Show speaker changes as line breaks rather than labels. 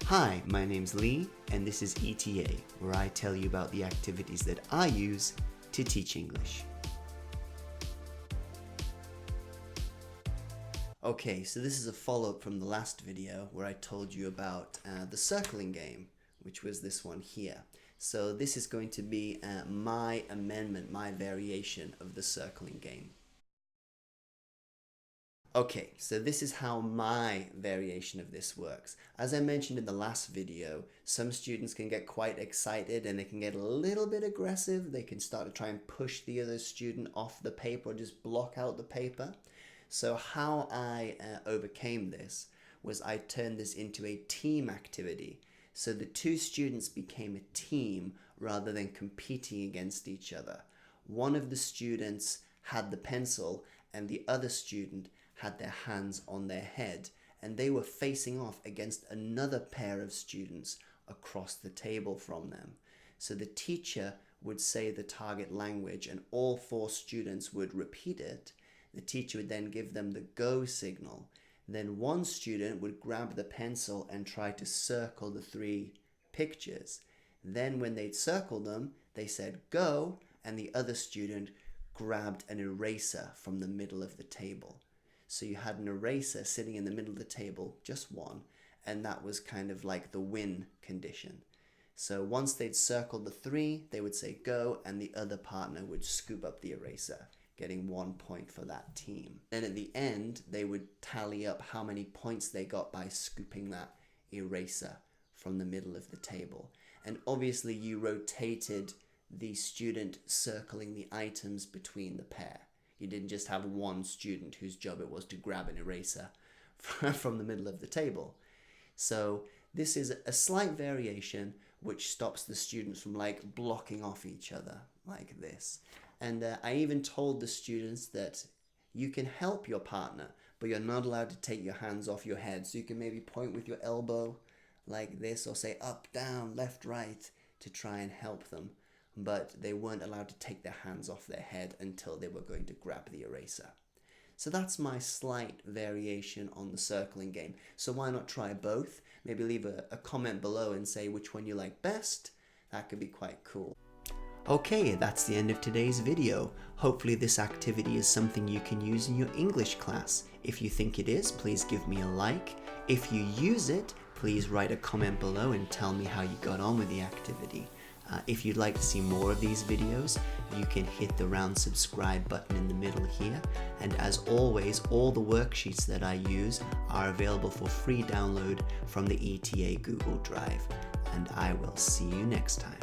Hi, my name's Lee, and this is ETA, where I tell you about the activities that I use to teach English. Okay, so this is a follow-up from the last video where I told you about the circling game, which was this one here. So this is going to be my amendment, my variation of the circling game. Okay, so this is how my variation of this works. As I mentioned in the last video, some students can get quite excited and they can get a little bit aggressive. They can start to try and push the other student off the paper or just block out the paper. So how I overcame this was I turned this into a team activity. So the two students became a team rather than competing against each other. One of the students had the pencil and the other student had their hands on their head, and they were facing off against another pair of students across the table from them. So the teacher would say the target language and all four students would repeat it. The teacher would then give them the go signal. Then one student would grab the pencil and try to circle the three pictures. Then when they'd circled them, they said go, and the other student grabbed an eraser from the middle of the table. So you had an eraser sitting in the middle of the table, just one, and that was kind of like the win condition. So once they'd circled the three, they would say go, and the other partner would scoop up the eraser, getting 1 point for that team. And at the end, they would tally up how many points they got by scooping that eraser from the middle of the table. And obviously you rotated the student circling the items between the pair. You didn't just have one student whose job it was to grab an eraser from the middle of the table. So this is a slight variation which stops the students from like blocking off each other like this. And I even told the students that you can help your partner, but you're not allowed to take your hands off your head. So you can maybe point with your elbow like this or say up, down, left, right to try and help them. But they weren't allowed to take their hands off their head until they were going to grab the eraser. So that's my slight variation on the circling game. So why not try both? Maybe leave a comment below and say which one you like best. That could be quite cool. Okay, that's the end of today's video. Hopefully this activity is something you can use in your English class. If you think it is, please give me a like. If you use it, please write a comment below and tell me how you got on with the activity. If you'd like to see more of these videos, you can hit the round subscribe button in the middle here. And as always, all the worksheets that I use are available for free download from the ETA Google Drive. And I will see you next time.